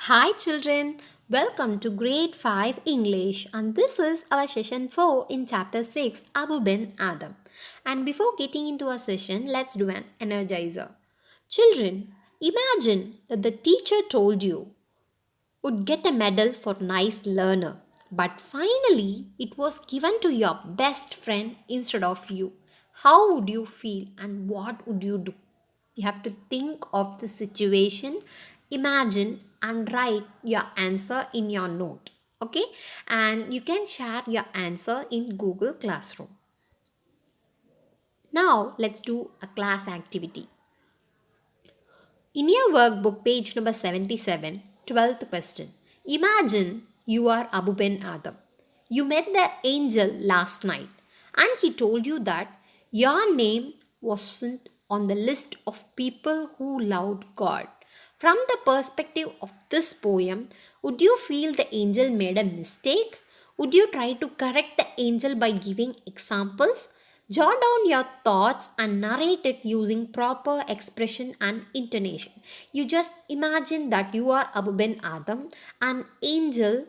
Hi children, welcome to grade 5 English and this is our session 4 in chapter 6 Abu bin Adam. And before getting into our session, let's do an energizer. Children, imagine that the teacher told you would get a medal for nice learner, but finally it was given to your best friend instead of you. How would you feel and what would you do? You have to think of the situation, imagine, and write your answer in your note. Okay, and you can share your answer in Google Classroom. Now, let's do a class activity. In your workbook, page number 77, 12th question. Imagine you are Abu bin Adam. You met the angel last night and he told you that your name wasn't on the list of people who loved God. From the perspective of this poem, would you feel the angel made a mistake? Would you try to correct the angel by giving examples? Jot down your thoughts and narrate it using proper expression and intonation. You just imagine that you are Abu bin Adam, an angel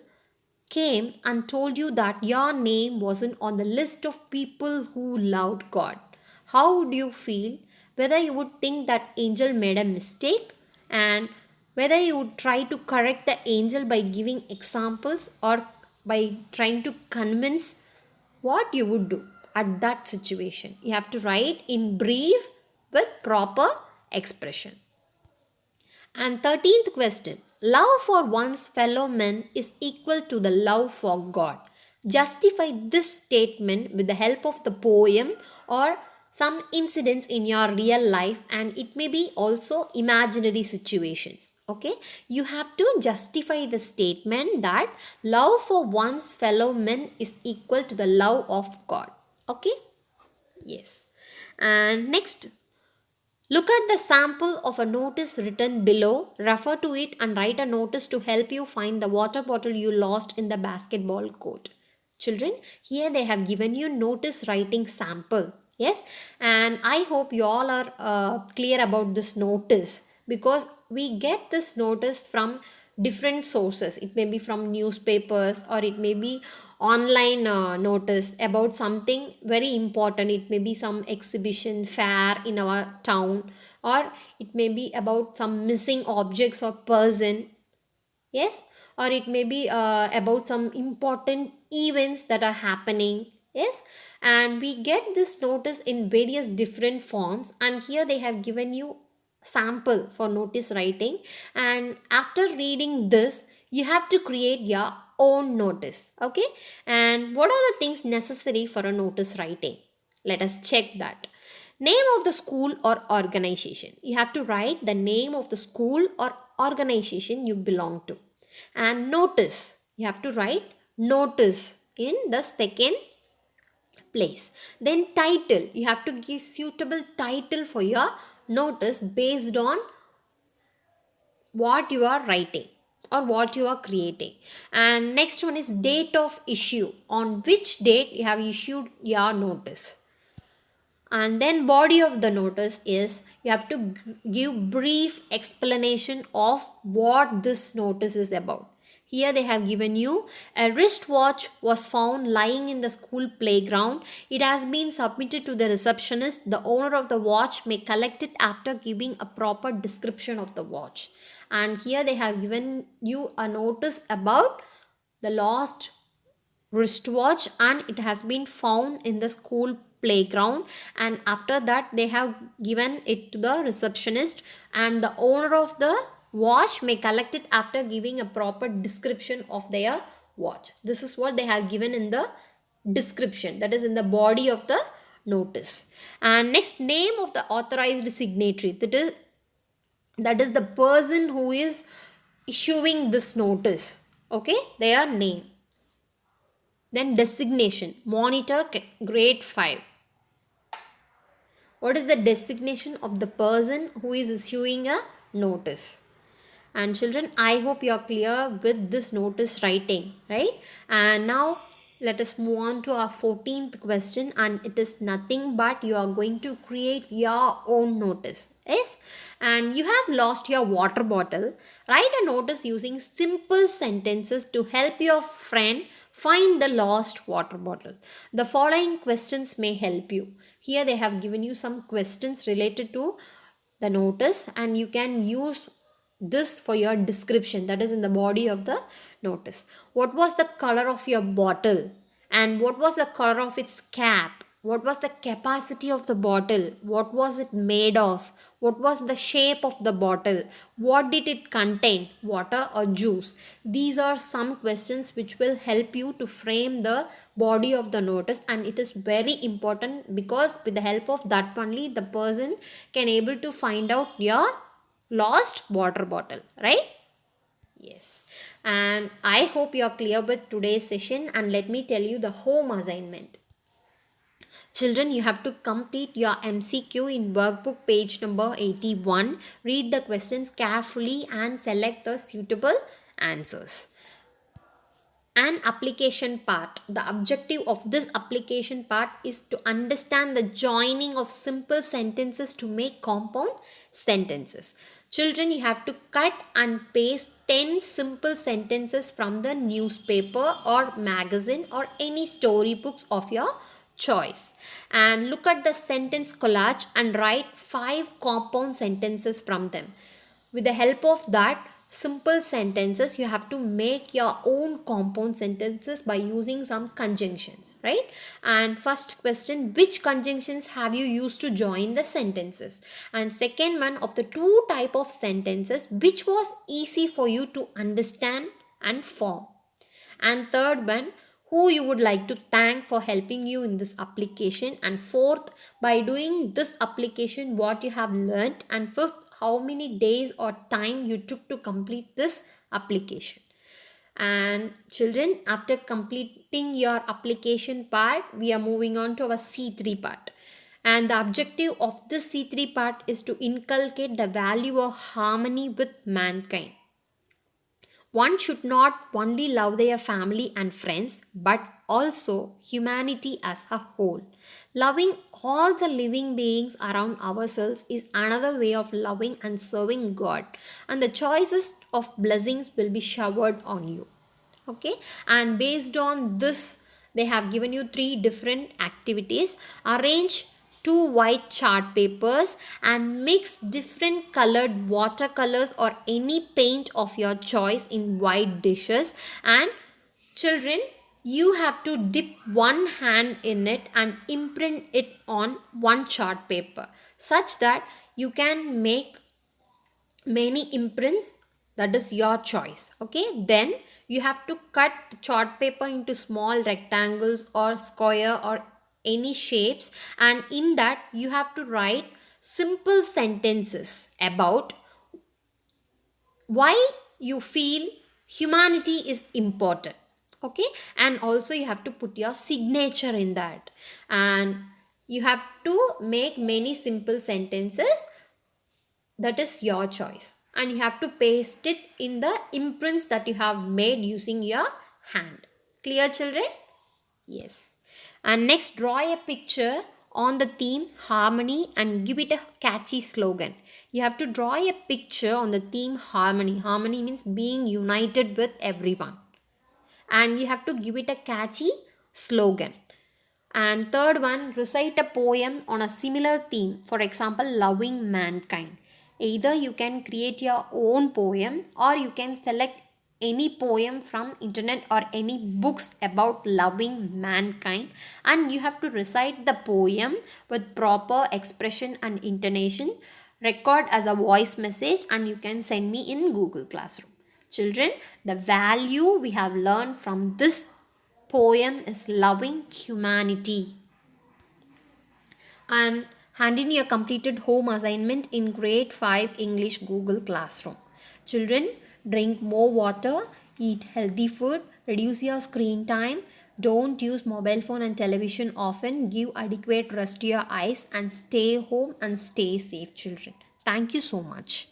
came and told you that your name wasn't on the list of people who loved God. How would you feel? Whether you would think that angel made a mistake and whether you would try to correct the angel by giving examples or by trying to convince what you would do at that situation. You have to write in brief with proper expression. And 13th question. Love for one's fellow men is equal to the love for God. Justify this statement with the help of the poem or some incidents in your real life, and it may be also imaginary situations. Okay, you have to justify the statement that love for one's fellow men is equal to the love of God. Okay, yes. And next, look at the sample of a notice written below, refer to it and write a notice to help you find the water bottle you lost in the basketball court. Children, here they have given you notice writing sample. Yes, and I hope you all are clear about this notice because we get this notice from different sources. It may be from newspapers or it may be online notice about something very important. It may be some exhibition fair in our town or it may be about some missing objects or person. Yes, or it may be about some important events that are happening. Yes, and we get this notice in various different forms, and here they have given you sample for notice writing, and after reading this you have to create your own notice. Okay, and what are the things necessary for a notice writing? Let us check that. Name of the school or organization. You have to write the name of the school or organization you belong to. And notice. You have to write notice in the second place. Then title. You have to give suitable title for your notice based on what you are writing or what you are creating. And next one is date of issue. On which date you have issued your notice. And then body of the notice is you have to give brief explanation of what this notice is about. Here they have given you a wristwatch was found lying in the school playground. It has been submitted to the receptionist. The owner of the watch may collect it after giving a proper description of the watch. And here they have given you a notice about the lost wristwatch and it has been found in the school playground, and after that they have given it to the receptionist and the owner of the watch may collect it after giving a proper description of their watch. This is what they have given in the description, that is in the body of the notice. And next, name of the authorized signatory, that is the person who is issuing this notice. Okay, their name. Then designation, monitor grade 5. What is the designation of the person who is issuing a notice? And children, I hope you are clear with this notice writing, right? And now let us move on to our 14th question, and it is nothing but you are going to create your own notice. Yes, and you have lost your water bottle. Write a notice using simple sentences to help your friend find the lost water bottle. The following questions may help you. Here they have given you some questions related to the notice, and you can use this for your description, that is in the body of the notice. What was the color of your bottle, and what was the color of its cap? What was the capacity of the bottle? What was it made of? What was the shape of the bottle? What did it contain, water or juice? These are some questions which will help you to frame the body of the notice, and it is very important because with the help of that only the person can able to find out your lost water bottle, right? Yes. And I hope you are clear with today's session, and let me tell you the home assignment. Children, you have to complete your MCQ in workbook page number 81. Read the questions carefully and select the suitable answers. An application part. The objective of this application part is to understand the joining of simple sentences to make compound sentences. Children, you have to cut and paste 10 simple sentences from the newspaper or magazine or any storybooks of your choice, and look at the sentence collage and write 5 compound sentences from them. With the help of that simple sentences, you have to make your own compound sentences by using some conjunctions, right? And first question, which conjunctions have you used to join the sentences? And second one, of the two type of sentences, which was easy for you to understand and form? And third one, who you would like to thank for helping you in this application? And fourth, by doing this application, what you have learned? And fifth, how many days or time you took to complete this application? And children, after completing your application part, we are moving on to our C3 part. And the objective of this C3 part is to inculcate the value of harmony with mankind. One should not only love their family and friends, but also humanity as a whole. Loving all the living beings around ourselves is another way of loving and serving God, and the choices of blessings will be showered on you. Okay, and based on this, they have given you 3 different activities. Arrange 2 white chart papers and mix different colored watercolors or any paint of your choice in white dishes. And children, you have to dip one hand in it and imprint it on one chart paper such that you can make many imprints, that is your choice. Okay, then you have to cut the chart paper into small rectangles or square or any shapes, and in that you have to write simple sentences about why you feel humanity is important. Okay, and also you have to put your signature in that, and you have to make many simple sentences, that is your choice, and you have to paste it in the imprints that you have made using your hand. Clear, children? Yes. And next, draw a picture on the theme harmony and give it a catchy slogan. You have to draw a picture on the theme harmony. Harmony means being united with everyone, and you have to give it a catchy slogan. And third one, recite a poem on a similar theme, for example loving mankind. Either you can create your own poem, or you can select any poem from internet or any books about loving mankind, and you have to recite the poem with proper expression and intonation, record as a voice message, and you can send me in Google Classroom. Children, the value we have learned from this poem is loving humanity. And hand in your completed home assignment in grade 5 English Google Classroom. Children, drink more water, eat healthy food, reduce your screen time, don't use mobile phone and television often, give adequate rest to your eyes, and stay home and stay safe, children. Thank you so much.